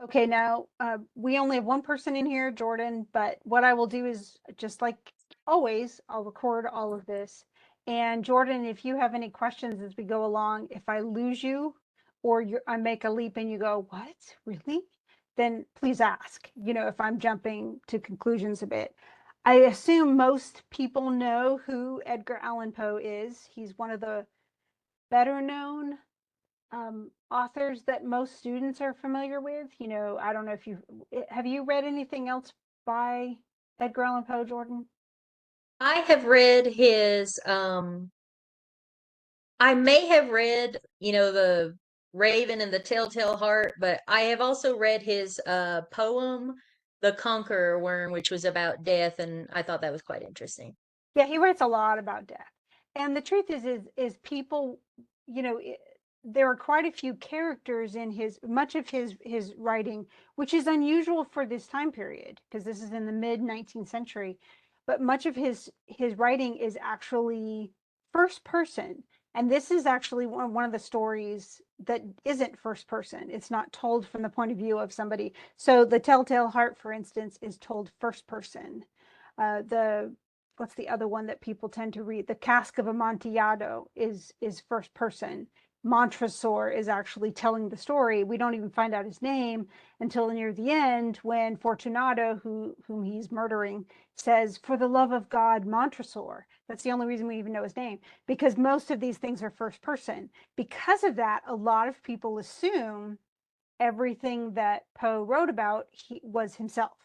Okay, now we only have one person in here, Jordan, but what I will do is just like always, I'll record all of this. And Jordan, if you have any questions as we go along, if I lose you or I make a leap and you go, what? Really? Then please ask, if I'm jumping to conclusions a bit. I assume most people know who Edgar Allan Poe is. He's one of the better known authors that most students are familiar with. I don't know if have you read anything else by Edgar Allan Poe, Jordan? I have read his I may have read, the Raven and the Telltale Heart, but I have also read his poem, The Conqueror Worm, which was about death, and I thought that was quite interesting. Yeah, he writes a lot about death. And the truth is people, you know, it, there are quite a few characters in much of his writing, which is unusual for this time period because this is in the mid 19th century. But much of his writing is actually first person. And this is actually one of the stories that isn't first person. It's not told from the point of view of somebody. So the Telltale Heart, for instance, is told first person. The what's the other one that people tend to read? The Cask of Amontillado is first person. Montresor is actually telling the story. We don't even find out his name until near the end when Fortunato, whom he's murdering, says, "For the love of God, Montresor." That's the only reason we even know his name, because most of these things are first person. Because of that, a lot of people assume everything that Poe wrote about was himself,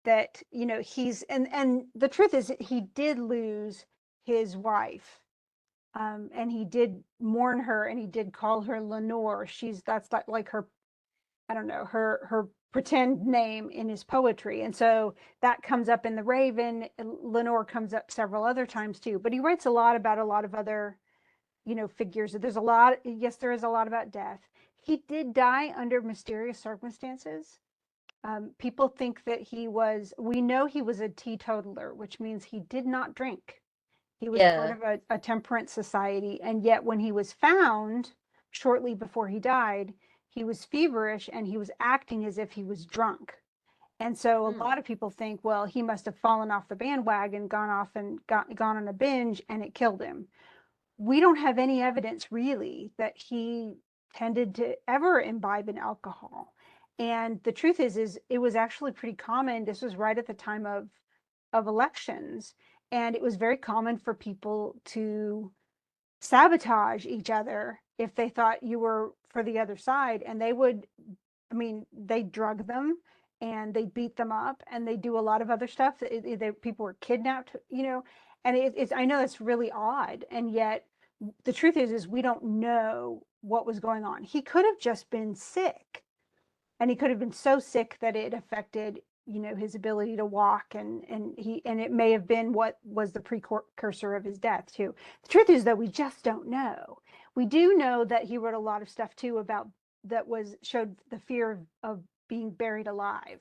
that he's and the truth is he did lose his wife, and he did mourn her, and he did call her Lenore. That's like her, I don't know, her pretend name in his poetry. And so that comes up in the Raven. Lenore comes up several other times too, but he writes a lot about a lot of other figures. There's a lot, yes, there is a lot about death. He did die under mysterious circumstances. People think that we know he was a teetotaler, which means he did not drink. He was part Yeah. of a temperance society. And yet, when he was found shortly before he died, he was feverish and he was acting as if he was drunk. And so a Mm. lot of people think, well, he must have fallen off the bandwagon, gone off and gone on a binge, and it killed him. We don't have any evidence really that he tended to ever imbibe in alcohol. And the truth is it was actually pretty common. This was right at the time of elections, and it was very common for people to sabotage each other if they thought you were for the other side. And they would, I mean, they drug them and they beat them up and they do a lot of other stuff. People were kidnapped, and it's, I know that's really odd. And yet the truth is we don't know what was going on. He could have just been sick, and he could have been so sick that it affected, his ability to walk, and it may have been what was the precursor of his death too. The truth is that we just don't know. We do know that he wrote a lot of stuff too about that was showed the fear of being buried alive,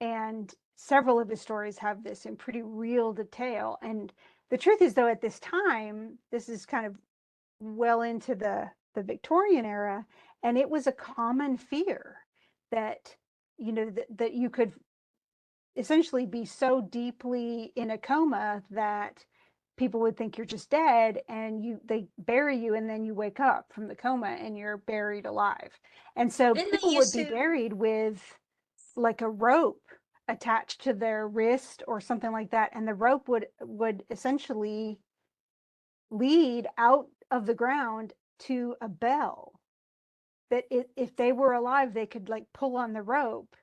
and several of his stories have this in pretty real detail. And the truth is, though, at this time, this is kind of well into the Victorian era, and it was a common fear that that you could essentially be so deeply in a coma that people would think you're just dead, and they bury you, and then you wake up from the coma and you're buried alive. And so Didn't they people would used be to? buried with like a rope attached to their wrist or something like that, and the rope would essentially lead out of the ground to a bell that if they were alive, they could like pull on the rope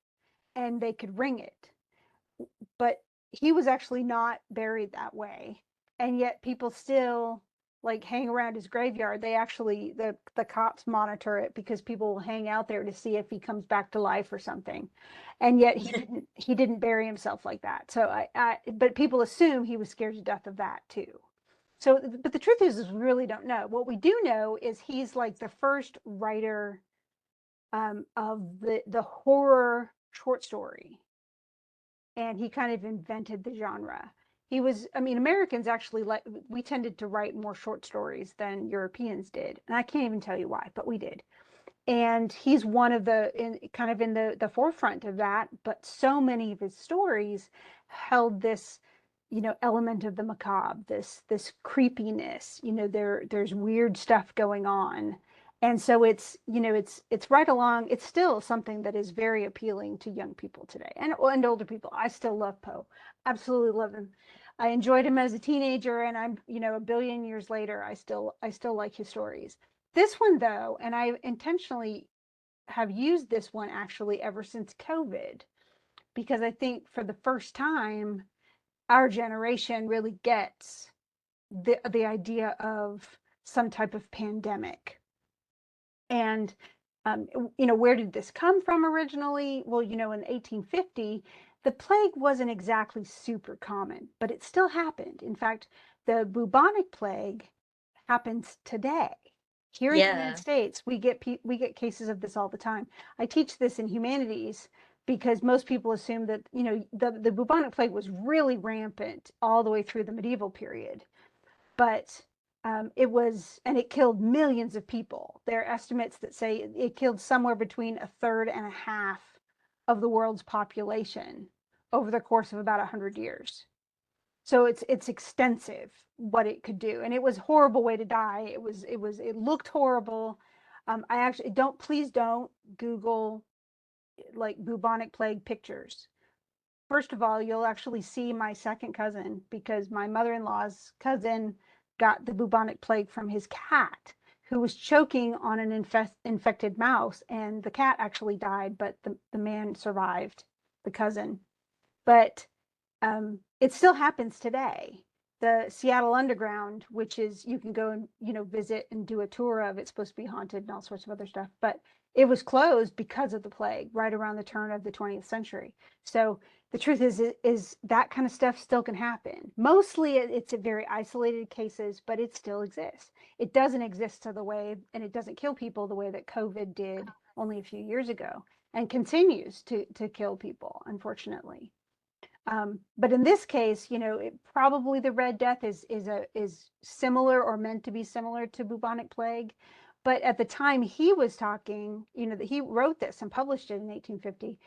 and they could ring it. But he was actually not buried that way. And yet people still like hang around his graveyard. They actually, the cops monitor it because people will hang out there to see if he comes back to life or something. And yet he didn't bury himself like that. So but people assume he was scared to death of that too. So, but the truth is we really don't know. What we do know is he's like the first writer, of the horror short story, and he kind of invented the genre. He was, I mean, Americans actually, like, we tended to write more short stories than Europeans did, and I can't even tell you why, but we did. And he's one of kind of in the forefront of that. But so many of his stories held this, element of the macabre, this creepiness. There's weird stuff going on, and so it's right along. It's still something that is very appealing to young people today, and older people. I still love Poe, absolutely love him. I enjoyed him as a teenager, and I'm, a billion years later, I still like his stories. This one though, and I intentionally have used this one actually ever since COVID, because I think for the first time, our generation really gets the idea of some type of pandemic. And where did this come from originally? Well, in 1850, the plague wasn't exactly super common, but it still happened. In fact, the bubonic plague happens today. Here in the United Yeah. States, we get cases of this all the time. I teach this in humanities because most people assume that, the bubonic plague was really rampant all the way through the medieval period, but it killed millions of people. There are estimates that say it killed somewhere between a third and a half of the world's population over the course of about 100 years. So it's extensive what it could do, and it was a horrible way to die. It looked horrible. I actually please don't Google like bubonic plague pictures. First of all, you'll actually see my second cousin, because my mother-in-law's cousin got the bubonic plague from his cat, who was choking on an infected mouse, and the cat actually died, but the man survived, the cousin. But it still happens today. The Seattle Underground, which is, you can go and visit and do a tour of. It's supposed to be haunted and all sorts of other stuff, but it was closed because of the plague right around the turn of the 20th century. So the truth is that kind of stuff still can happen. Mostly it's a very isolated cases, but it still exists. It doesn't exist to the way, and it doesn't kill people the way that COVID did only a few years ago, and continues to kill people, unfortunately. But in this case, probably the Red Death is similar, or meant to be similar, to bubonic plague. But at the time he was talking, that he wrote this and published it in 1850,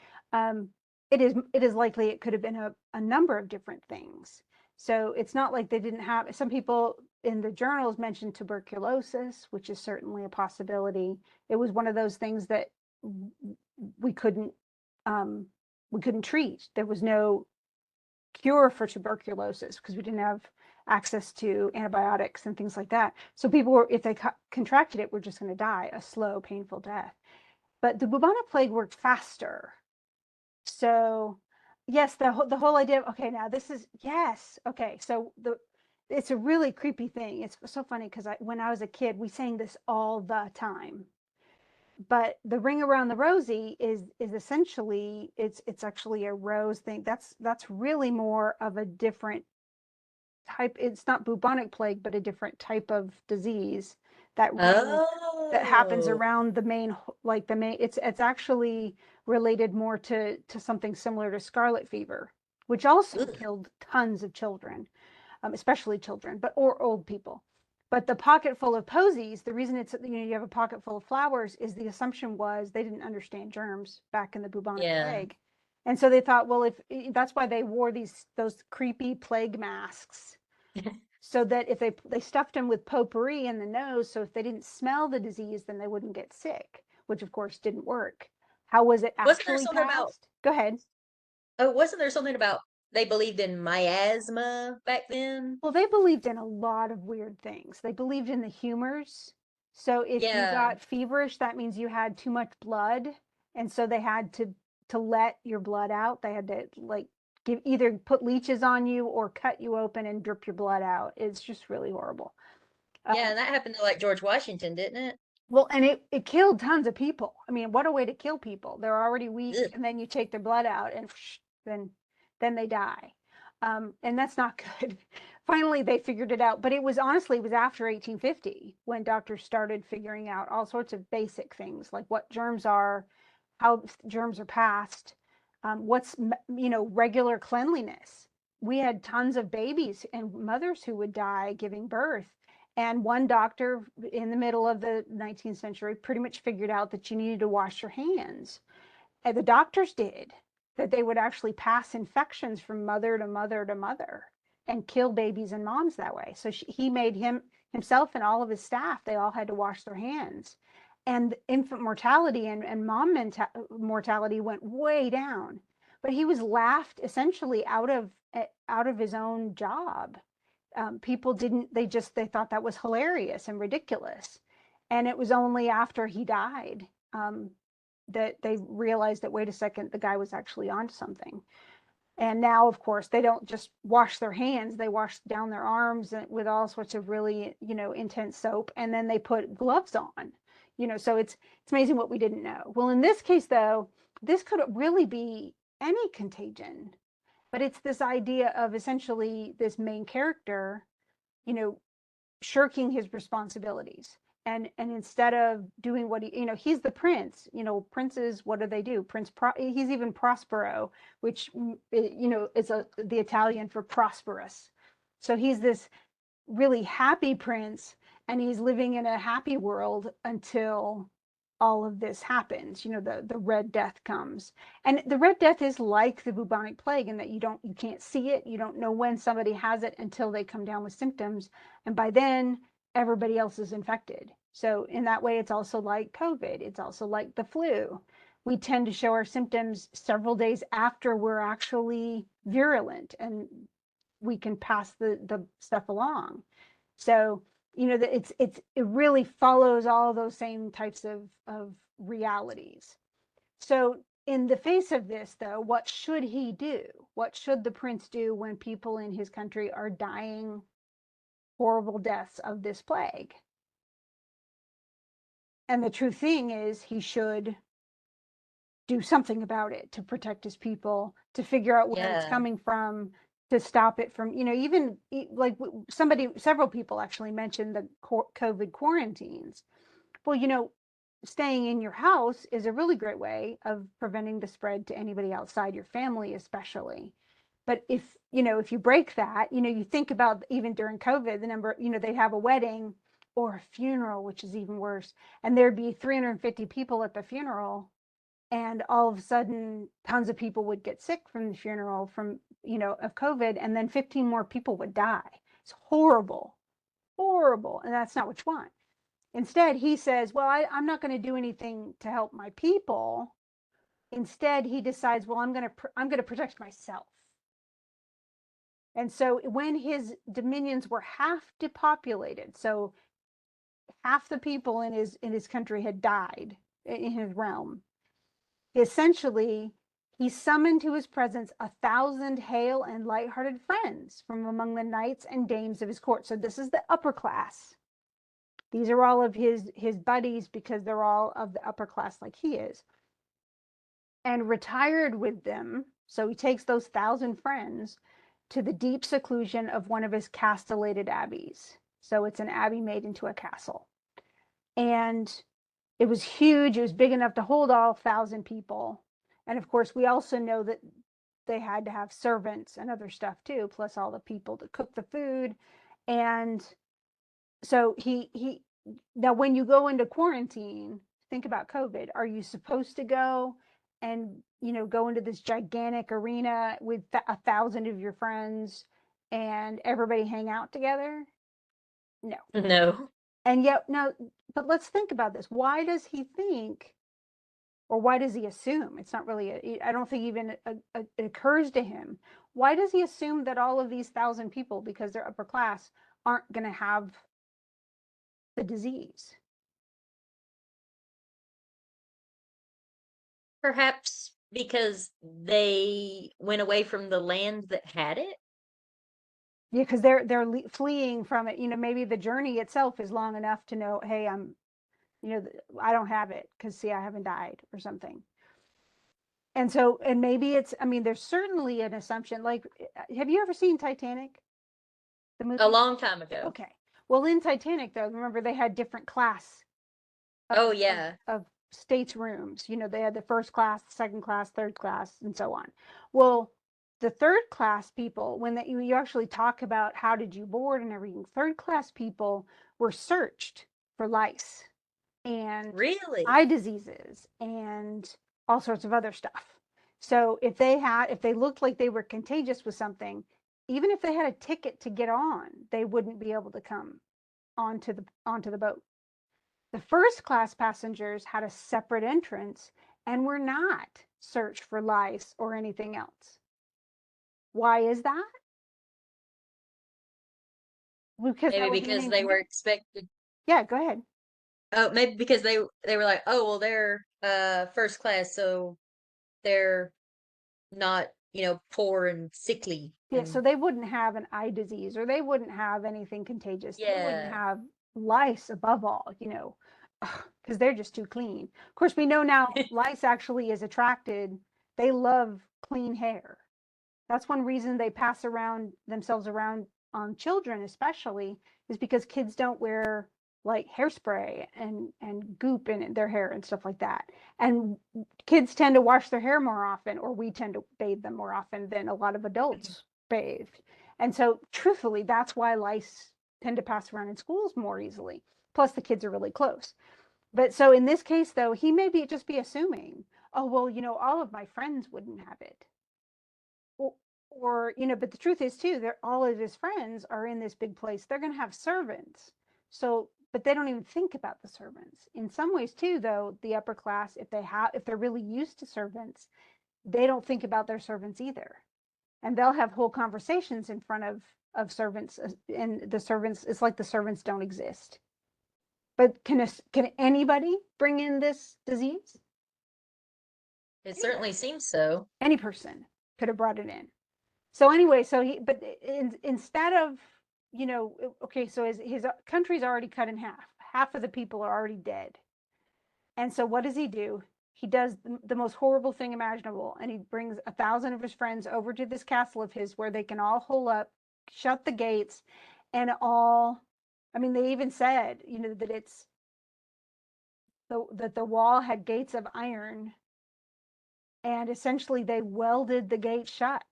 it is likely it could have been a number of different things. So it's not like they didn't have. Some people in the journals mentioned tuberculosis, which is certainly a possibility. It was one of those things that we couldn't um, we couldn't treat. There was no cure for tuberculosis because we didn't have access to antibiotics and things like that. So people were, if they contracted it, were just going to die a slow, painful death. But the bubonic plague worked faster. So yes, the whole idea of, okay, now this is, yes, okay. So it's a really creepy thing. It's so funny because when I was a kid, we sang this all the time. But the ring around the rosy is essentially, it's actually a rose thing. That's really more of a different type. It's not bubonic plague, but a different type of disease. That ring that happens Oh. around the main, like the main, it's actually related more to something similar to scarlet fever, which also Ugh. killed tons of children, especially children, but or old people. But the pocket full of posies, the reason it's, you have a pocket full of flowers, is the assumption was they didn't understand germs back in the bubonic Yeah. plague. And so they thought, well, if that's why they wore those creepy plague masks, so that if they stuffed them with potpourri in the nose, so if they didn't smell the disease, then they wouldn't get sick, which of course didn't work. How was it Wasn't there actually something about, passed? Go ahead. oh, wasn't there something about they believed in miasma back then? Well, they believed in a lot of weird things. They believed in the humors. So if you Yeah. got feverish, that means you had too much blood, and so they had to let your blood out. They had to, like, give, either put leeches on you or cut you open and drip your blood out. It's just really horrible. Yeah, Um, and that happened to like George Washington, didn't it? well, and it killed tons of people. I mean, what a way to kill people. They're already weak, Ugh. and then you take their blood out, and then then they die. And that's not good. Finally, they figured it out, but it was, honestly, it was after 1850 when doctors started figuring out all sorts of basic things, like what germs are, how germs are passed, what's, regular cleanliness. We had tons of babies and mothers who would die giving birth, And one doctor in the middle of the 19th century pretty much figured out that you needed to wash your hands. And the doctors did, that they would actually pass infections from mother to mother to mother and kill babies and moms that way. So he made himself and all of his staff, they all had to wash their hands. And infant mortality and mom mortality went way down. But he was laughed essentially out of his own job. People didn't, they thought that was hilarious and ridiculous. And it was only after he died that they realized that, wait a second, the guy was actually onto something. And now, of course, they don't just wash their hands, they wash down their arms with all sorts of really, intense soap, and then they put gloves on. So it's amazing what we didn't know. Well, in this case, though, this could really be any contagion, but it's this idea of essentially this main character, you know, shirking his responsibilities. And instead of doing what he's the prince. Princes, what do? He's even Prospero, which is the Italian for prosperous. So he's this really happy prince, and he's living in a happy world until all of this happens. The Red Death comes. And the Red Death is like the bubonic plague in that you can't see it. You don't know when somebody has it until they come down with symptoms. And by then, everybody else is infected. So in that way, it's also like COVID. It's also like the flu. We tend to show our symptoms several days after we're actually virulent, and we can pass the stuff along. So it really follows all those same types of realities. So in the face of this, though, what should he do? What should the prince do when people in his country are dying horrible deaths of this plague? And the true thing is, he should do something about it to protect his people, to figure out where it's Yeah. coming from, to stop it from, even like several people actually mentioned the COVID quarantines. Well, staying in your house is a really great way of preventing the spread to anybody outside your family, especially. But if you break that, you think about even during COVID, the number, they'd have a wedding or a funeral, which is even worse, and there'd be 350 people at the funeral, and all of a sudden tons of people would get sick from the funeral of COVID, and then 15 more people would die. It's horrible, horrible. And that's not what you want. Instead, he says, well, I'm not going to do anything to help my people. Instead, he decides, well, I'm going to protect myself. And so when his dominions were half depopulated, so half the people in his country had died in his realm, essentially, he summoned to his presence 1,000 hale and light-hearted friends from among the knights and dames of his court. So this is the upper class. These are all of his buddies, because they're all of the upper class like he is. And retired with them, so he takes those 1,000 friends to the deep seclusion of one of his castellated abbeys. So it's an abbey made into a castle. And it was huge. It was big enough to hold all 1,000 people. And of course, we also know that they had to have servants and other stuff too, plus all the people to cook the food. And so now when you go into quarantine, think about COVID. Are you supposed to go and go into this gigantic arena with 1,000 of your friends and everybody hang out together? No. No. And yet, no, but let's think about this. Why does he think, or why does he assume? It's not really, I don't think even it occurs to him. Why does he assume that all of these 1,000 people, because they're upper class, aren't going to have the disease? Perhaps because they went away from the land that had it. Yeah, because they're fleeing from it. Maybe the journey itself is long enough to know, hey, I don't have it because, see, I haven't died or something. And so, and maybe I mean, there's certainly an assumption. Like, have you ever seen Titanic, the A movie? long time ago. Okay. Well, in Titanic, though, remember they had different class Oh, of yeah. states rooms. They had the first class, second class, third class, and so on. Well, the third class people, when you actually talk about how did you board and everything, third class people were searched for lice and Really? eye diseases and all sorts of other stuff. So if they looked like they were contagious with something, even if they had a ticket to get on, they wouldn't be able to come onto the boat. The first class passengers had a separate entrance and were not searched for lice or anything else. Why is that? Because Maybe that would be an because they were inconvenience. expected. Yeah, go ahead. Oh, maybe because they were like, oh well, they're first class, so they're not, poor and sickly Yeah, so and they wouldn't have an eye disease or they wouldn't have anything contagious. They wouldn't yeah. have lice above all, because they're just too clean. Of course, we know now lice actually is attracted. They love clean hair. That's one reason they pass around themselves around on children, especially, is because kids don't wear like hairspray and goop in their hair and stuff like that. And kids tend to wash their hair more often, or we tend to bathe them more often than a lot of adults bathe. And so, truthfully, that's why lice tend to pass around in schools more easily. Plus, the kids are really close. But so in this case, though, he may be just be assuming, oh, well, all of my friends wouldn't have it. Or, but the truth is too, they're all of his friends are in this big place. They're going to have servants. So, but they don't even think about the servants. In some ways too, though, the upper class, if they're really used to servants, they don't think about their servants either. And they'll have whole conversations in front of servants, and the servants, it's like the servants don't exist. But can anybody bring in this disease? It certainly Anybody, seems so. any person could have brought it in. So anyway, but instead of, okay, so his country's already cut in half. Half of the people are already dead. And so what does he do? He does the most horrible thing imaginable, and he brings 1,000 of his friends over to this castle of his where they can all hole up, shut the gates, and all. I mean, they even said, that that the wall had gates of iron, and essentially they welded the gate shut.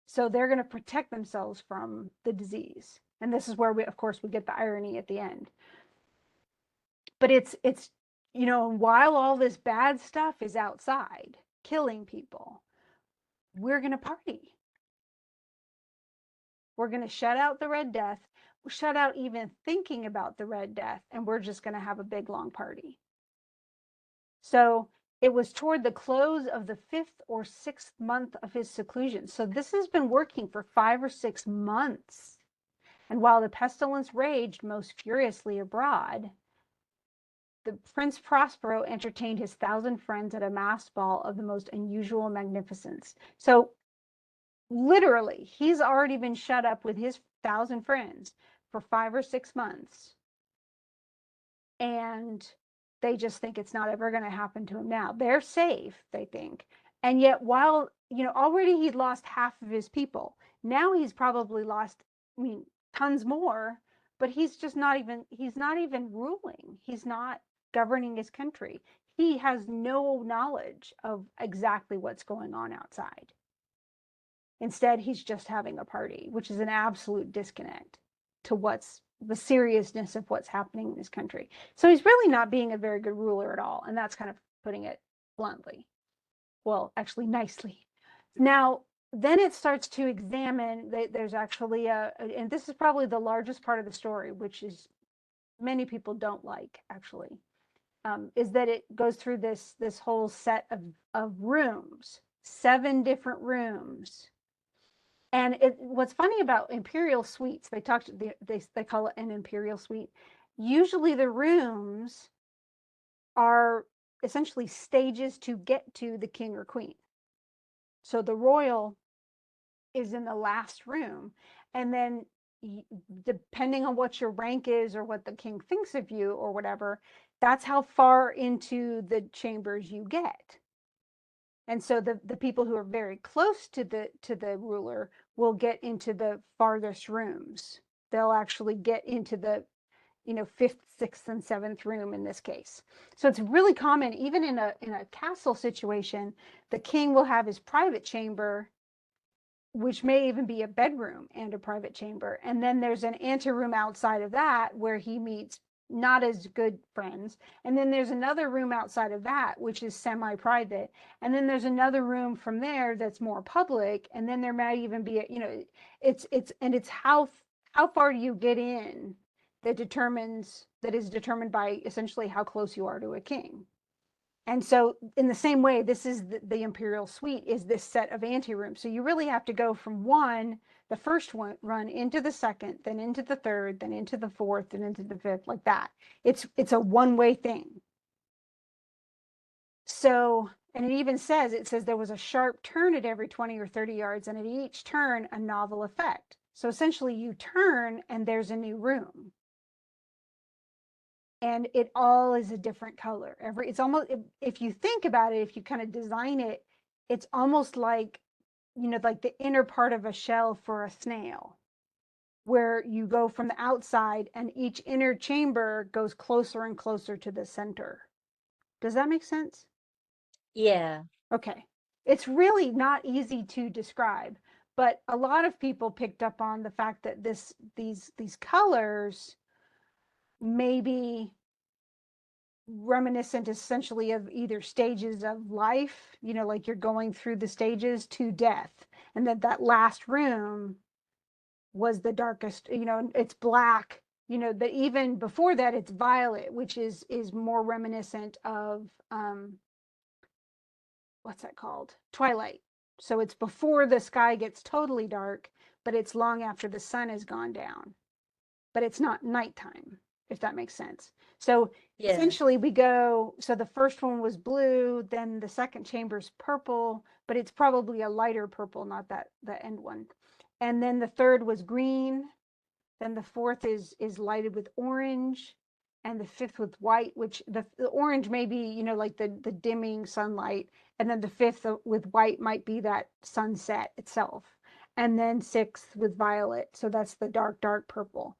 So they're going to protect themselves from the disease. And this is where of course, we get the irony at the end. But it's, while all this bad stuff is outside killing people, we're going to party. We're going to shut out the Red Death, shut out even thinking about the Red Death, and we're just going to have a big long party. So it was toward the close of the 5th or 6th month of his seclusion. So this has been working for 5 or 6 months. And while the pestilence raged most furiously abroad, the Prince Prospero entertained his 1,000 friends at a masked ball of the most unusual magnificence. So literally, he's already been shut up with his 1,000 friends for 5 or 6 months. And they just think it's not ever going to happen to him now. They're safe, they think. And yet, while, already he'd lost half of his people, now he's probably lost, tons more, but he's not even ruling. He's not governing his country. He has no knowledge of exactly what's going on outside. Instead, he's just having a party, which is an absolute disconnect to what's the seriousness of what's happening in this country. So he's really not being a very good ruler at all. And that's kind of putting it bluntly. Well, actually, nicely. Now, then it starts to examine, there's actually and this is probably the largest part of the story, which is many people don't like, actually, is that it goes through this whole set of rooms, 7 different rooms. And what's funny about imperial suites, they call it an imperial suite. Usually the rooms are essentially stages to get to the king or queen. So the royal is in the last room, and then depending on what your rank is or what the king thinks of you or whatever, that's how far into the chambers you get. And so the people who are very close to the ruler will get into the farthest rooms. They'll actually get into the 5th, 6th, and 7th room in this case. So it's really common, even in a castle situation, the king will have his private chamber which may even be a bedroom and a private chamber. And then there's an anteroom outside of that where he meets not as good friends. And then there's another room outside of that, which is semi-private. And then there's another room from there that's more public. And then there might even be, it's how far do you get in that is determined by essentially how close you are to a king. And so in the same way, this is the imperial suite is this set of anterooms. So you really have to go from the first one run into the second, then into the third, then into the fourth, then into the fifth, like that. It's a one-way thing. So, and it says there was a sharp turn at every 20 or 30 yards, and at each turn, a novel effect. So essentially you turn and there's a new room. And it all is a different color. It's almost, if you think about it, if you kind of design it, it's almost like, like the inner part of a shell for a snail, where you go from the outside and each inner chamber goes closer and closer to the center. Does that make sense? Yeah. Okay. It's really not easy to describe, but a lot of people picked up on the fact that these colors maybe reminiscent essentially of either stages of life, like you're going through the stages to death, and that last room was the darkest, it's black, that even before that it's violet, which is more reminiscent of what's that called, twilight. So it's before the sky gets totally dark, but it's long after the sun has gone down, but it's not nighttime, if that makes sense. So Yeah. essentially so the first one was blue, then the second chamber's purple, but it's probably a lighter purple, not the end one. And then the third was green, then the fourth is lighted with orange, and the fifth with white, which the orange may be, like the dimming sunlight, and then the fifth with white might be that sunset itself. And then sixth with violet, so that's the dark, dark purple.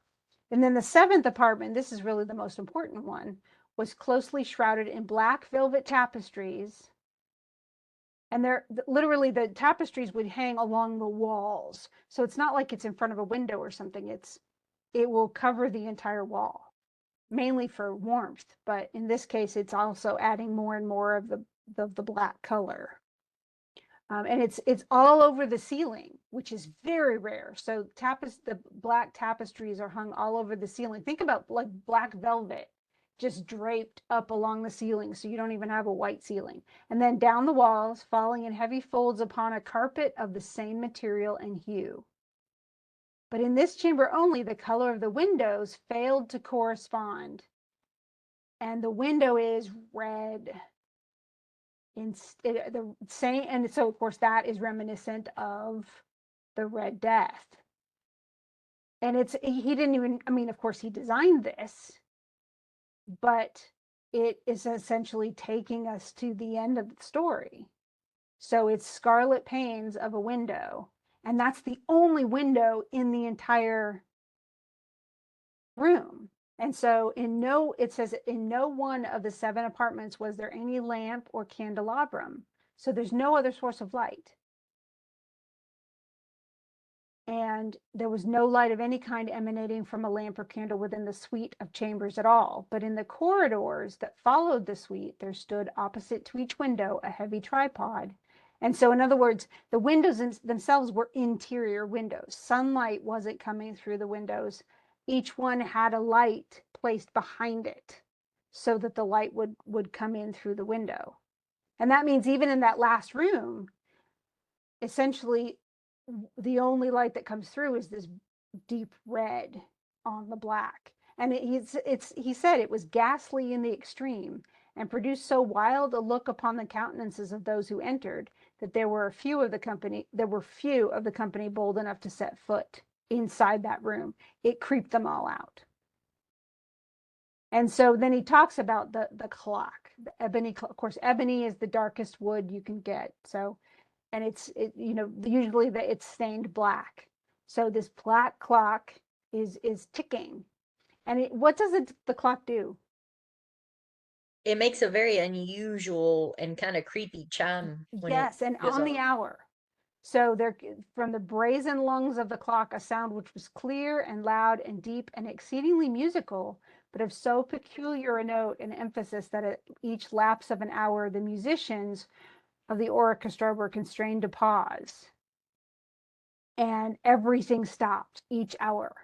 And then the seventh apartment, this is really the most important one, was closely shrouded in black velvet tapestries. And they're literally, the tapestries would hang along the walls. So it's not like it's in front of a window or something. It will cover the entire wall, mainly for warmth. But in this case, it's also adding more and more of the black color. And it's all over the ceiling, which is very rare. So the black tapestries are hung all over the ceiling. Think about like black velvet just draped up along the ceiling, so you don't even have a white ceiling. And then down the walls, falling in heavy folds upon a carpet of the same material and hue. But in this chamber only, the color of the windows failed to correspond, and the window is red. The same, and so of course that is reminiscent of the Red Death. And he didn't even, I mean, of course he designed this, but it is essentially taking us to the end of the story. So it's scarlet panes of a window, and that's the only window in the entire room. And so it says in no one of the 7 apartments was there any lamp or candelabrum. So there's no other source of light. And there was no light of any kind emanating from a lamp or candle within the suite of chambers at all. But in the corridors that followed the suite, there stood opposite to each window a heavy tripod. And so, in other words, the windows themselves were interior windows. Sunlight wasn't coming through the windows. Each one had a light placed behind it so that the light would come in through the window. And that means even in that last room, essentially the only light that comes through is this deep red on the black. And he said it was ghastly in the extreme and produced so wild a look upon the countenances of those who entered that there were few of the company bold enough to set foot inside that room. It creeped them all out. And so then he talks about the clock, the ebony. Of course, ebony is the darkest wood you can get. So, and usually it's stained black. So this black clock is ticking. And what does the clock do? It makes a very unusual and kind of creepy chime when it Yes, and goes on the off. hour. So there, from the brazen lungs of the clock, a sound which was clear and loud and deep and exceedingly musical, but of so peculiar a note and emphasis that at each lapse of an hour, the musicians of the orchestra were constrained to pause. And everything stopped each hour.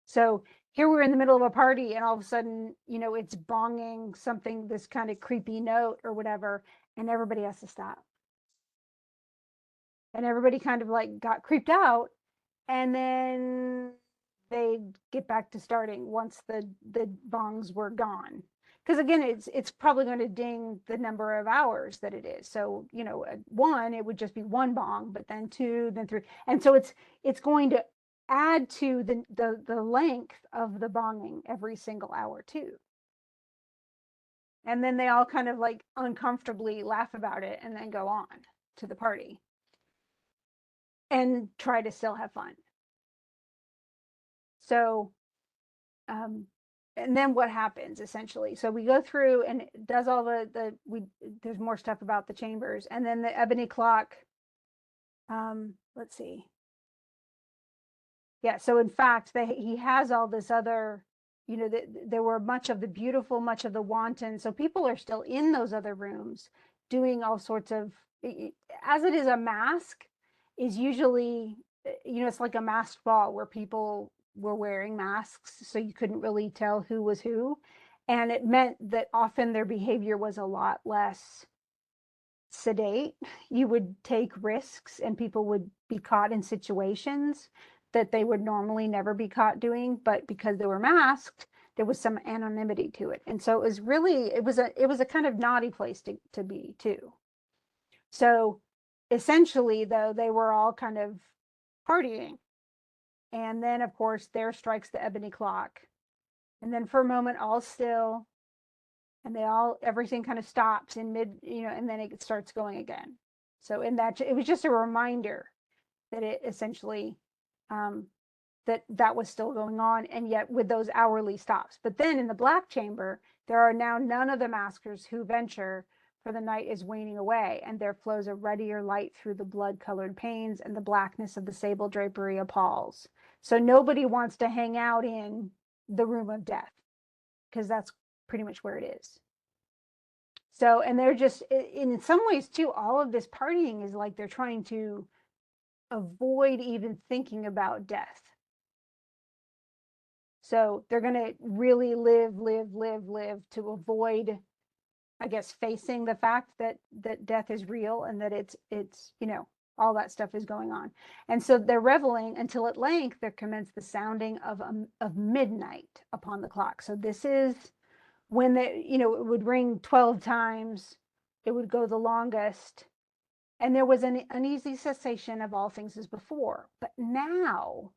So here we're in the middle of a party, and all of a sudden, it's bonging something, this kind of creepy note or whatever, and everybody has to stop. And everybody kind of like got creeped out, and then they get back to starting once the bongs were gone. Because again, it's probably going to ding the number of hours that it is. So at one, it would just be one bong, but then two, then three, and so it's going to add to the length of the bonging every single hour too. And then they all kind of like uncomfortably laugh about it and then go on to the party and try to still have fun. So, and then what happens essentially? So we go through and it does all there's more stuff about the chambers, and then the ebony clock. Let's see. Yeah. So in fact, he has all this other, there were much of the beautiful, much of the wanton. So people are still in those other rooms doing all sorts of, as it is a mask, is usually, it's like a masked ball where people were wearing masks, so you couldn't really tell who was who. And it meant that often their behavior was a lot less sedate. You would take risks, and people would be caught in situations that they would normally never be caught doing, but because they were masked, there was some anonymity to it. And so it was a kind of naughty place to be too. So essentially, though, they were all kind of partying. And then, of course, there strikes the ebony clock. And then for a moment, all still, and everything kind of stops in mid, and then it starts going again. So it was just a reminder that it essentially, that was still going on, and yet with those hourly stops. But then in the black chamber, there are now none of the maskers who venture, for the night is waning away, and there flows a ruddier light through the blood-colored panes, and the blackness of the sable drapery appalls. So nobody wants to hang out in the room of death, because that's pretty much where it is. So, and they're just, in some ways too, all of this partying is like they're trying to avoid even thinking about death. So they're going to really live to avoid, I guess, facing the fact that death is real, and that it's all that stuff is going on. And so they're reveling until at length there commenced the sounding of midnight upon the clock. So this is when it would ring 12 times, it would go the longest, and there was an uneasy cessation of all things as before. But now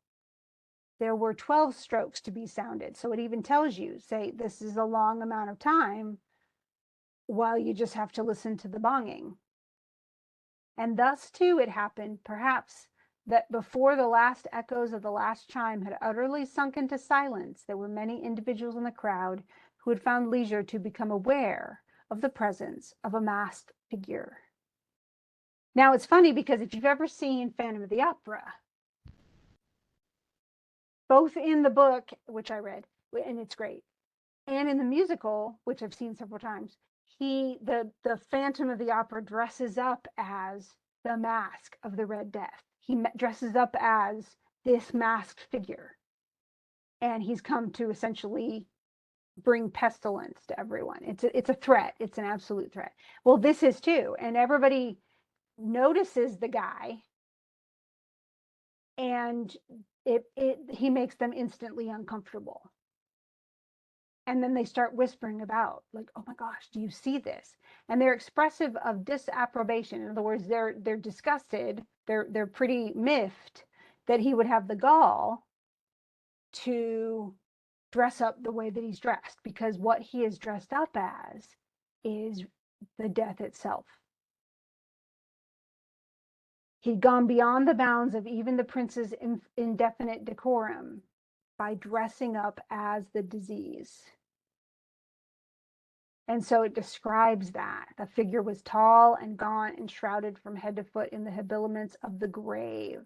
there were 12 strokes to be sounded. So it even tells you, say, this is a long amount of time, while you just have to listen to the bonging. And thus, too, it happened, perhaps, that before the last echoes of the last chime had utterly sunk into silence, there were many individuals in the crowd who had found leisure to become aware of the presence of a masked figure. Now, it's funny because if you've ever seen Phantom of the Opera, both in the book, which I read, and it's great, and in the musical, which I've seen several times, the Phantom of the Opera dresses up as the Masque of the Red Death. He dresses up as this masked figure, and he's come to essentially bring pestilence to everyone. It's a threat. It's an absolute threat. Well, this is too, and everybody notices the guy, and he makes them instantly uncomfortable. And then they start whispering about, like, oh my gosh, do you see this? And they're expressive of disapprobation. In other words, they're disgusted. They're pretty miffed that he would have the gall to dress up the way that he's dressed, because what he is dressed up as is the death itself. He'd gone beyond the bounds of even the prince's indefinite decorum by dressing up as the disease. And so it describes that. The figure was tall and gaunt and shrouded from head to foot in the habiliments of the grave.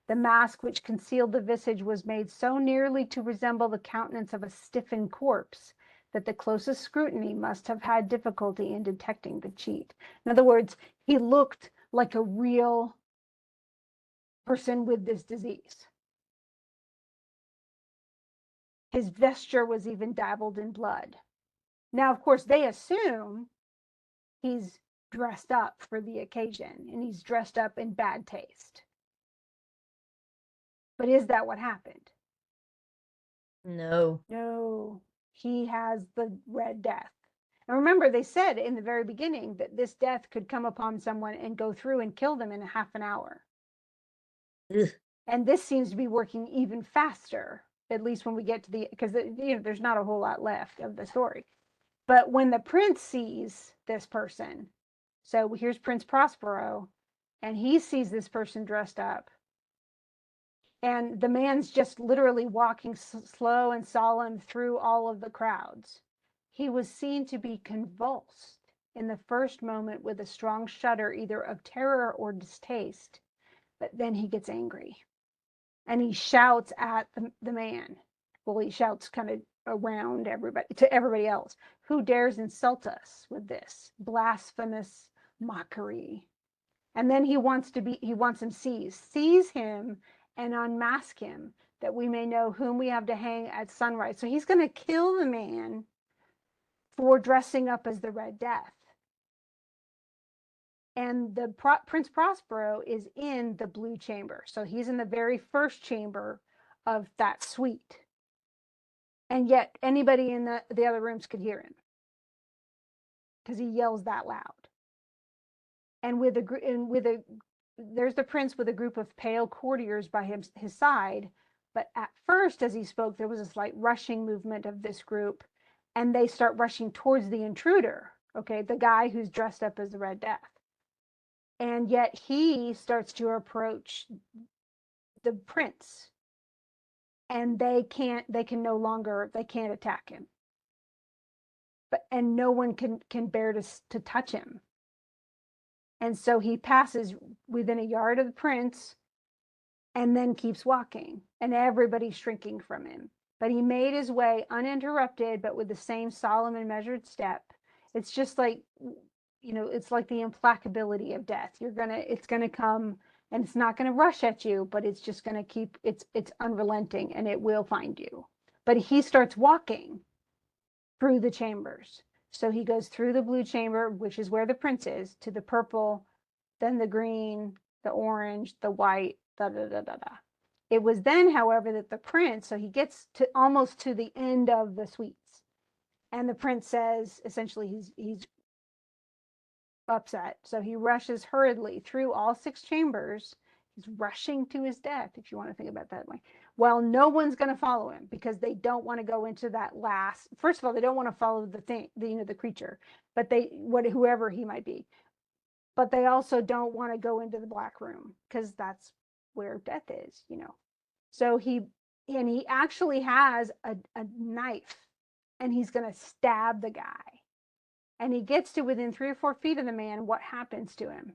The mask which concealed the visage was made so nearly to resemble the countenance of a stiffened corpse that the closest scrutiny must have had difficulty in detecting the cheat. In other words, he looked like a real person with this disease. His vesture was even dabbled in blood. Now, of course, they assume he's dressed up for the occasion and he's dressed up in bad taste. But is that what happened? No. No, he has the Red Death. And remember, they said in the very beginning that this death could come upon someone and go through and kill them in a half an hour. Ugh. And this seems to be working even faster, at least when we get to the, because there's not a whole lot left of the story. But when the prince sees this person, so here's Prince Prospero, and he sees this person dressed up, and the man's just literally walking slow and solemn through all of the crowds. He was seen to be convulsed in the first moment with a strong shudder, either of terror or distaste, but then he gets angry and he shouts at the man. Well, he shouts kind of around everybody, to everybody else. Who dares insult us with this blasphemous mockery? And then he wants him seized. Seize him and unmask him, that we may know whom we have to hang at sunrise. So he's going to kill the man for dressing up as the Red Death. And the Prince Prospero is in the blue chamber. So he's in the very first chamber of that suite. And yet anybody in the other rooms could hear him because he yells that loud. And there's the prince with a group of pale courtiers by his side. But at first, as he spoke, there was a slight rushing movement of this group, and they start rushing towards the intruder, okay, the guy who's dressed up as the Red Death. And yet he starts to approach the prince, and they can't attack him. And no one can bear to touch him. And so he passes within a yard of the prince and then keeps walking, and everybody's shrinking from him. But he made his way uninterrupted, but with the same solemn and measured step. It's just like, it's like the implacability of death. It's gonna come, and it's not gonna rush at you, but it's just gonna it's unrelenting, and it will find you. But he starts walking through the chambers. So he goes through the blue chamber, which is where the prince is, to the purple, then the green, the orange, the white, da da da da da. It was then, however, that the prince, so he gets to almost to the end of the suites, and the prince says, essentially, he's upset. So he rushes hurriedly through all 6 chambers. He's rushing to his death, if you want to think about that way. Well, no one's going to follow him because they don't want to go into that last. First of all, they don't want to follow the creature, but whoever he might be. But they also don't want to go into the black room because that's where death is. So he actually has a knife, and he's going to stab the guy. And he gets to within 3 or 4 feet of the man. What happens to him?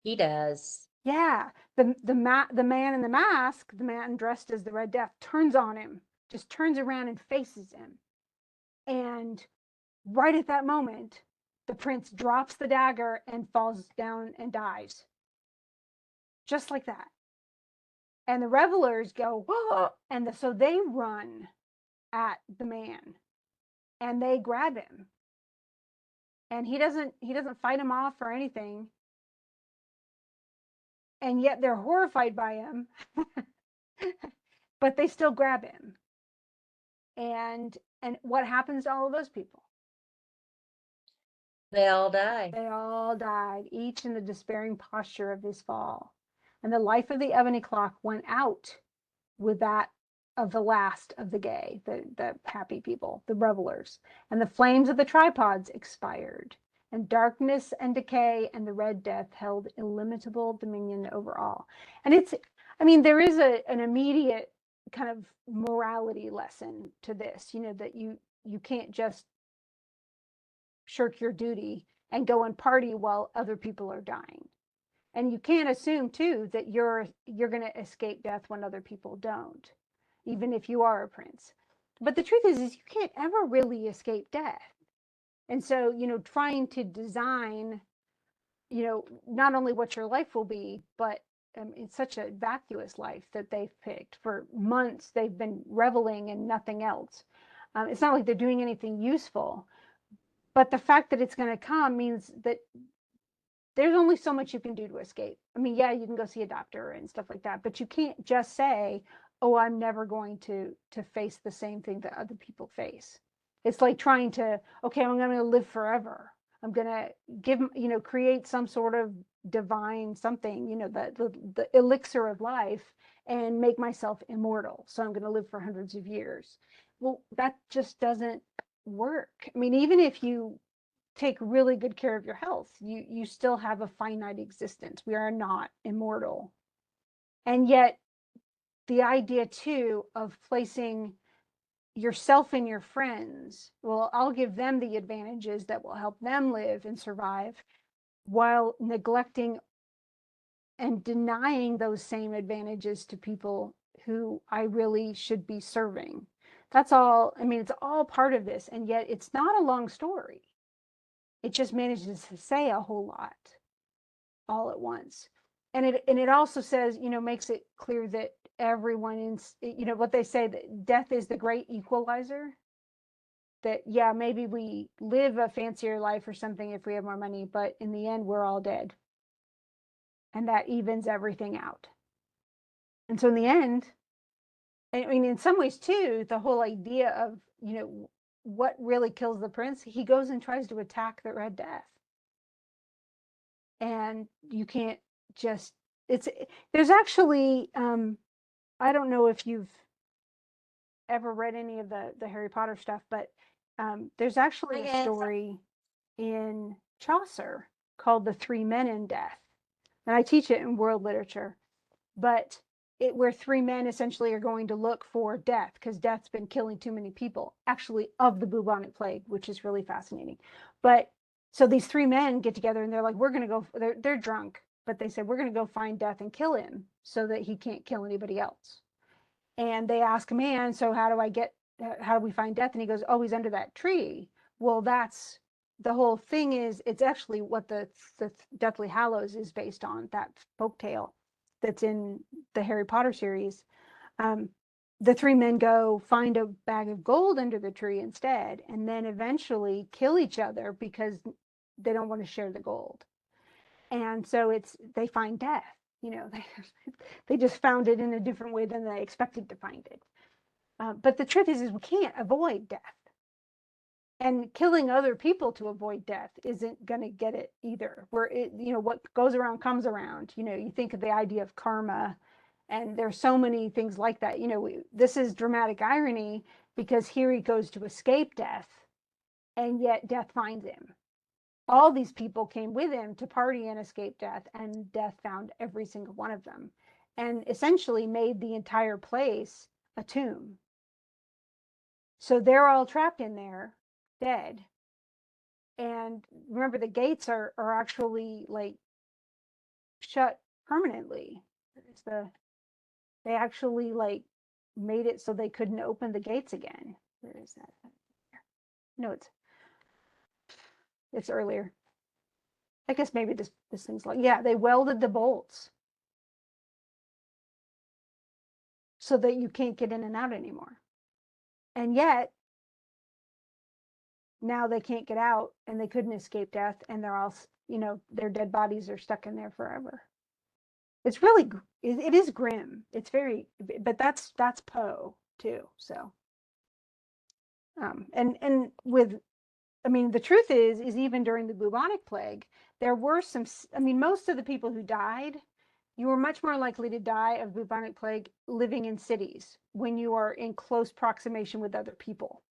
He does. Yeah, the man in the mask, the man dressed as the Red Death, turns on him, just turns around and faces him. And right at that moment, the prince drops the dagger and falls down and dies. Just like that. And the revelers go, whoa! And so they run at the man and they grab him. And he doesn't fight him off or anything. And yet they're horrified by him. But they still grab him. And what happens to all of those people? They all die. They all died, each in the despairing posture of his fall. And the life of the ebony clock went out with that of the last of the gay, the happy people, the revelers. And the flames of the tripods expired. And darkness and decay and the Red Death held illimitable dominion over all. And there is an immediate kind of morality lesson to this, that you can't just shirk your duty and go and party while other people are dying. And you can't assume too that you're going to escape death when other people don't, even if you are a prince. But the truth is you can't ever really escape death. And so, trying to design, not only what your life will be, but it's such a vacuous life that they've picked. For months, they've been reveling in nothing else. It's not like they're doing anything useful, but the fact that it's going to come means that there's only so much you can do to escape. I mean, yeah, you can go see a doctor and stuff like that, but you can't just say, "Oh, I'm never going to face the same thing that other people face." It's like trying to, okay, I'm going to live forever. I'm going to create some sort of divine something, the elixir of life, and make myself immortal. So I'm going to live for hundreds of years. Well, that just doesn't work. I mean, even if you take really good care of your health, you still have a finite existence. We are not immortal. And yet the idea too of placing yourself and your friends, well, I'll give them the advantages that will help them live and survive, while neglecting and denying those same advantages to people who I really should be serving. That's all. I mean, it's all part of this, and yet it's not a long story. It just manages to say a whole lot all at once. And it also says, makes it clear that everyone in, what they say, that death is the great equalizer. That, yeah, maybe we live a fancier life or something if we have more money, but in the end, we're all dead. And that evens everything out. And so in the end, I mean, in some ways too, the whole idea of, what really kills the prince, he goes and tries to attack the Red Death. And you can't just, there's actually, I don't know if you've ever read any of the Harry Potter stuff, but there's actually a story in Chaucer called The Three Men in Death. And I teach it in world literature, but where three men essentially are going to look for death because death's been killing too many people, actually, of the bubonic plague, which is really fascinating. But so these three men get together and they're like, we're going to go, they're drunk, but they said, we're going to go find death and kill him so that he can't kill anybody else. And they ask a man, so how do we find death? And he goes, oh, he's under that tree. Well, that's the whole thing. Is it's actually what the Deathly Hallows is based on, that folktale that's in the Harry Potter series. The three men go find a bag of gold under the tree instead, and then eventually kill each other because they don't want to share the gold. And so they find death. They just found it in a different way than they expected to find it. But the truth is we can't avoid death. And killing other people to avoid death isn't going to get it either. What goes around comes around. You think of the idea of karma, and there's so many things like that. This is dramatic irony because here he goes to escape death, and yet death finds him. All these people came with him to party and escape death, and death found every single one of them, and essentially made the entire place a tomb. So they're all trapped in there, dead. And remember, the gates are actually like shut permanently. They actually like made it so they couldn't open the gates again. Where is that? No, it's earlier. I guess maybe this thing's like, yeah, they welded the bolts so that you can't get in and out anymore. And yet now they can't get out, and they couldn't escape death, and they're all, their dead bodies are stuck in there forever. It's really, it is grim. It's very, but that's Poe too. So, and with, I mean, the truth is even during the bubonic plague, there were some, I mean, most of the people who died, you were much more likely to die of bubonic plague living in cities when you are in close proximation with other people.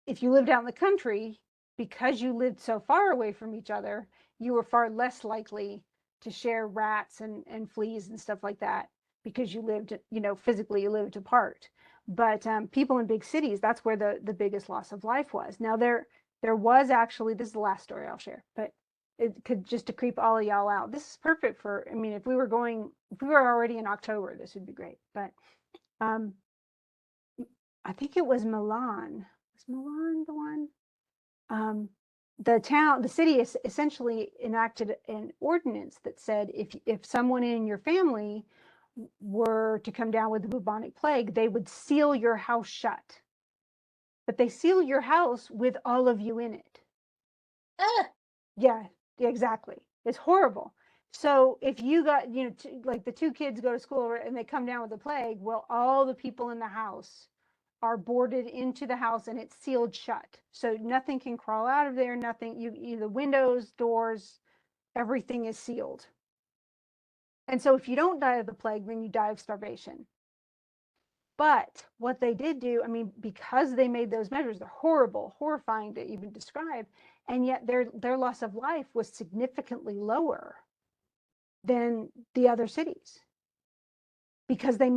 If you lived out in the country, because you lived so far away from each other, you were far less likely to share rats and fleas and stuff like that because you lived, physically you lived apart. But people in big cities, that's where the biggest loss of life was. Now there was actually, this is the last story I'll share, but it could, just to creep all of y'all out. This is perfect for, I mean, if we were already in October, this would be great. But um, I think it was Milan. Was Milan the one? The city essentially enacted an ordinance that said if someone in your family were to come down with the bubonic plague, they would seal your house shut. But they seal your house with all of you in it. Ah, Yeah, exactly. It's horrible. So if you got, like the two kids go to school and they come down with the plague, well, all the people in the house are boarded into the house and it's sealed shut. So nothing can crawl out of there, nothing, the windows, doors, everything is sealed. And so if you don't die of the plague, then you die of starvation. But what they did do, I mean, because they made those measures, they're horrible, horrifying to even describe, and yet their loss of life was significantly lower than the other cities because they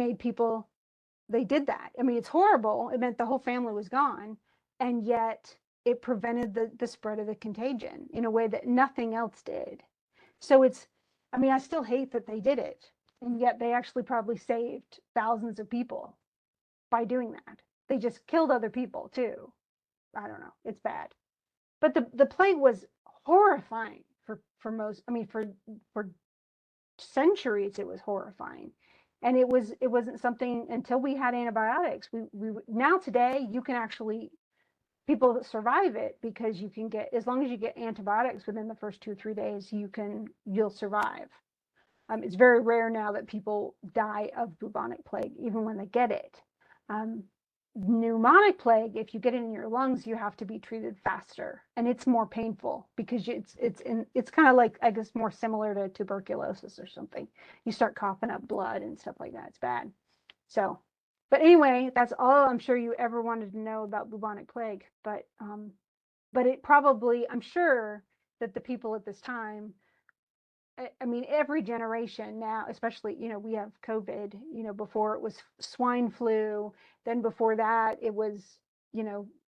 did that. I mean, it's horrible. It meant the whole family was gone, and yet it prevented the spread of the contagion in a way that nothing else did. So I mean, I still hate that they did it, and yet they actually probably saved thousands of people by doing that. They just killed other people too. I don't know. It's bad. But the plague was horrifying for most, I mean, for centuries it was horrifying. And it wasn't something until we had antibiotics. We now today you can actually, people survive it because you can get, as long as you get antibiotics within the first 2 or 3 days, you'll survive. It's very rare now that people die of bubonic plague, even when they get it. Um, Pneumonic plague, if you get it in your lungs, you have to be treated faster, and it's more painful because it's kind of like, I guess, more similar to tuberculosis or something. You start coughing up blood and stuff like that. It's bad. So, but anyway, that's all I'm sure you ever wanted to know about bubonic plague. But it probably, I'm sure that the people at this time, I mean, every generation now, especially, we have COVID, before it was swine flu, then before that, it was,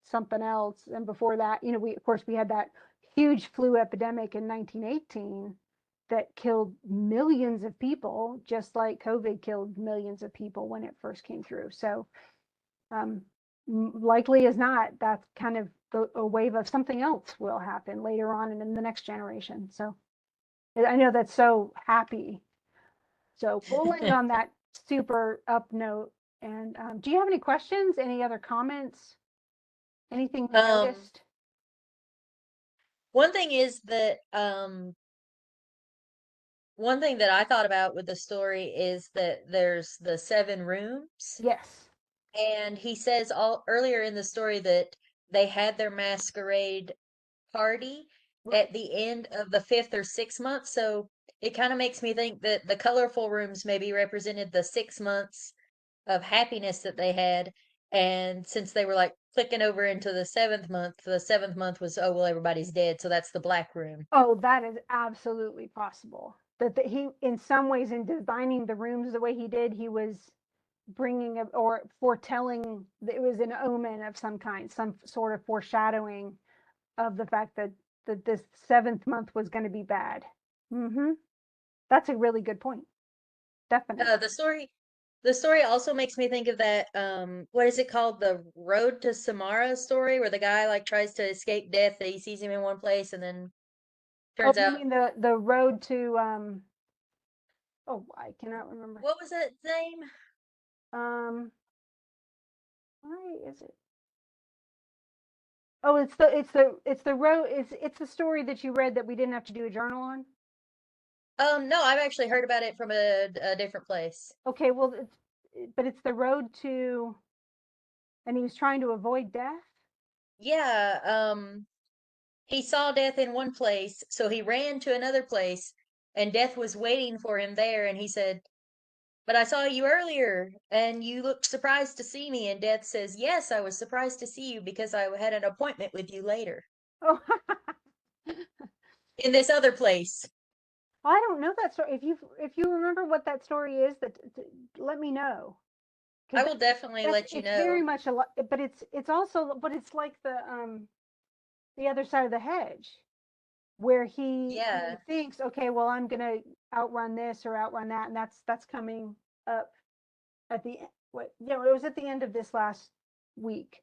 something else. And before that, of course, we had that huge flu epidemic in 1918 that killed millions of people, just like COVID killed millions of people when it first came through. So, um, likely as not, that's kind of a wave of something else will happen later on and in the next generation. So, I know that's so happy. So we'll end on that super up note. And do you have any questions? Any other comments? Anything you um, noticed? one thing is that one thing that I thought about with the story is that there's the 7 rooms, Yes. and he says all earlier in the story that they had their masquerade party Right. at the end of the 5th or 6th month. So it kind of makes me think that the colorful rooms maybe represented the 6 months of happiness that they had. And since they were like clicking over into the 7th month was, oh, well, everybody's dead. So that's the black room. Oh, that is absolutely possible. That he, in some ways, in designing the rooms the way he did, he was bringing or foretelling that it was an omen of some kind, some sort of foreshadowing of the fact that this seventh month was going to be bad. Mm-hmm. That's a really good point. Uh, Definitely. the story, the story also makes me think of that, what is it called? The Road to Samara story, where the guy like tries to escape death. That he sees him in one place and then Oh, turns you out, mean the road to oh, I cannot remember. what was that name? Um why is it? Oh, it's the road, it's the story that you read that we didn't have to do a journal on. No, I've actually heard about it from a different place. Okay, well but it's the road to, and he was trying to avoid death. Yeah, he saw death in one place, so he ran to another place, and death was waiting for him there, and he said, "But I saw you earlier, and you looked surprised to see me." And death says, "Yes, I was surprised to see you because I had an appointment with you later Oh, in this other place." I don't know that story. If you remember what that story is, let me know. I because will definitely that's let you it's very know. much a lot, but it's also, but it's like the other side of the hedge, where he Yeah. thinks, okay, well, I'm gonna outrun this or outrun that, and that's coming up at the what, you know, it was at the end of this last week,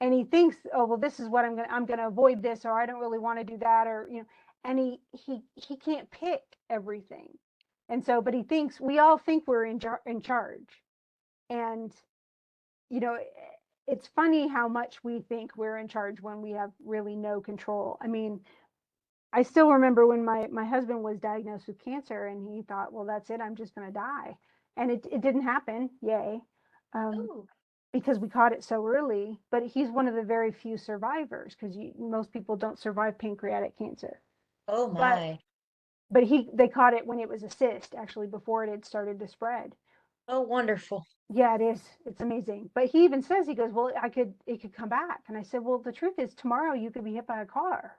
and he thinks, oh well, this is what I'm gonna avoid this, or I don't really want to do that, or you know, and he can't pick everything, and so, but he thinks, we all think we're in charge, and you know, it's funny how much we think we're in charge when we have really no control. I mean, I still remember when my husband was diagnosed with cancer, and he thought, well, that's it, I'm just going to die. And it didn't happen, yay, um, Oh. because we caught it so early. But he's one of the very few survivors, because most people don't survive pancreatic cancer. Oh But my. they caught it when it was a cyst, actually, before it had started to spread. Oh, wonderful. Yeah, it is. It's amazing. But he even says, he goes, well, it could come back. And I said, well, the truth is, tomorrow you could be hit by a car.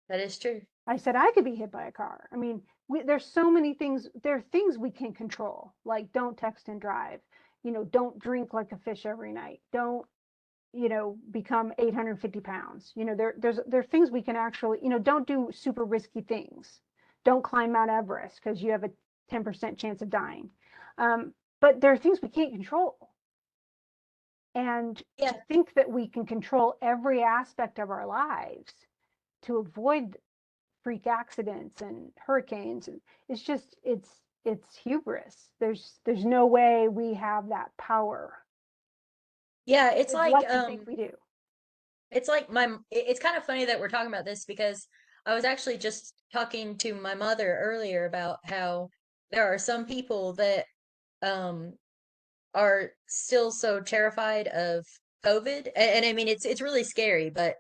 That is true. I said, I could be hit by a car. I mean, there's so many things. There are things we can control, like don't text and drive. You know, don't drink like a fish every night. Don't, you know, become 850 pounds. You know, there are things we can actually, you know, don't do super risky things. Don't climb Mount Everest because you have a 10% chance of dying. But there are things we can't control. And Yeah. to think that we can control every aspect of our lives to avoid freak accidents and hurricanes, and it's just, it's hubris. There's no way we have that power. Yeah, We'd like to think we do. it's like it's kind of funny that we're talking about this because I was actually just talking to my mother earlier about how there are some people that um are still so terrified of COVID. And I mean it's really scary, but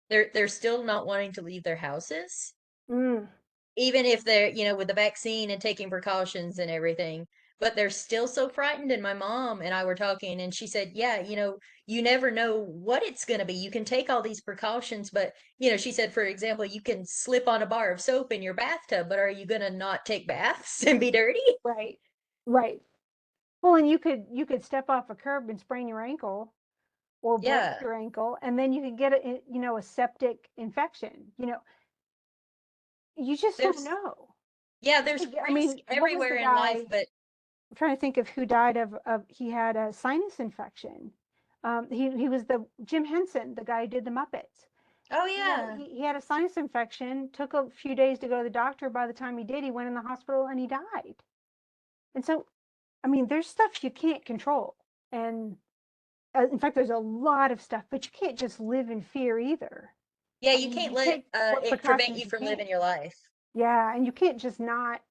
they're still not wanting to leave their houses, Mm, even if they're, with the vaccine and taking precautions and everything, but they're still so frightened. And my mom and I were talking, and she said, yeah, you never know what it's going to be. You can take all these precautions, but, she said, for example, you can slip on a bar of soap in your bathtub, but are you going to not take baths and be dirty? right, right. Well, and you could step off a curb and sprain your ankle or break Yeah, your ankle, and then you could get a, a septic infection. You just don't there's, know. yeah, It's there's like, I risk mean, what was the everywhere in life, guy? but I'm trying to think of who died of he had a sinus infection. He was the Jim Henson, the guy who did the Muppets. oh, He had yeah. he had a sinus infection. Took a few days to go to the doctor. By the time he did, he went in the hospital and he died. And so, I mean, there's stuff you can't control, and in fact, there's a lot of stuff, but you can't just live in fear either. Yeah, I you mean, can't you let take what it prevent precautions you you from can. living your life. Yeah, and you can't just not.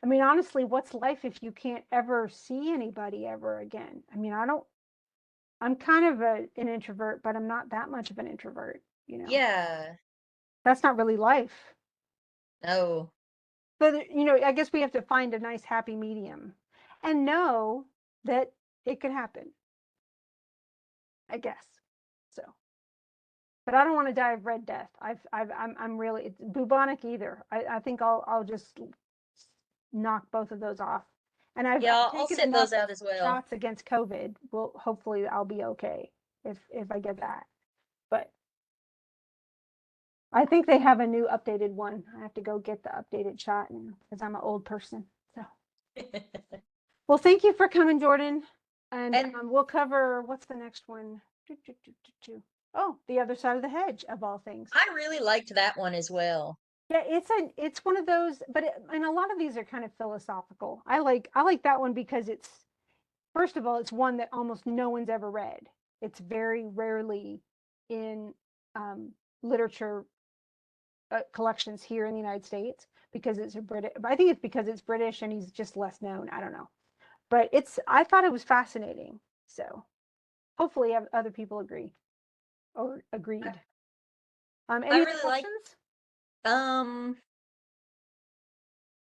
I mean, honestly, what's life if you can't ever see anybody ever again? I mean, I don't. I'm kind of an introvert, but I'm not that much of an introvert. Yeah. That's not really life. No. But I guess we have to find a nice happy medium, and know that it could happen. I guess so. But I don't want to die of Red Death. I'm really, it's bubonic either. I think I'll just knock both of those off. And Yeah, I've I'll taken sit enough those out as well. shots against COVID. Well, hopefully I'll be okay if I get that. But I think they have a new updated one. I have to go get the updated shot because I'm an old person. So, well, thank you for coming, Jordan. And And we'll cover, what's the next one? Oh, the other side of the hedge, of all things. I really liked that one as well. Yeah, it's one of those, but and a lot of these are kind of philosophical. I like that one because it's, first of all, it's one that almost no one's ever read. It's very rarely in um, literature collections here in the United States, because it's a British. I think it's because it's British and he's just less known. I don't know, but I thought it was fascinating. So hopefully, other people agree or I, agreed. I Any other really like questions? um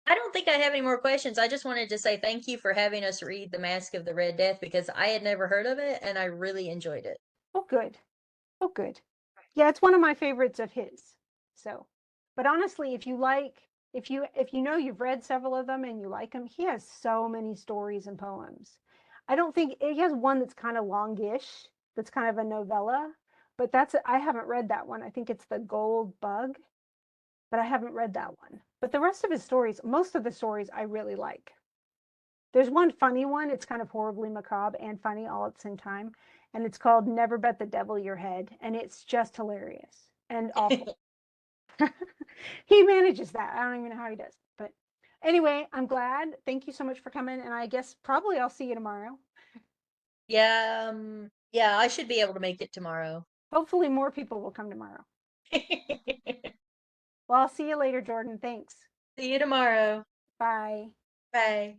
I don't think I have any more questions. I just wanted to say thank you for having us read The Mask of the Red Death because I had never heard of it and I really enjoyed it. Oh, good. Oh, good. Yeah, it's one of my favorites of his. So, but honestly, if you know you've read several of them and you like them, he has so many stories and poems. I don't think he has one that's kind of longish, that's kind of a novella, but I haven't read that one. I think it's The Gold Bug, but I haven't read that one. But the rest of his stories, most of the stories I really like. There's one funny one, it's kind of horribly macabre and funny all at the same time, and it's called Never Bet the Devil Your Head, and it's just hilarious and awful. He manages that. I don't even know how he does. But anyway, I'm glad. Thank you so much for coming, and I guess probably I'll see you tomorrow. Yeah, yeah, I should be able to make it tomorrow. Hopefully more people will come tomorrow. Well, I'll see you later, Jordan. Thanks. See you tomorrow. Bye. Bye.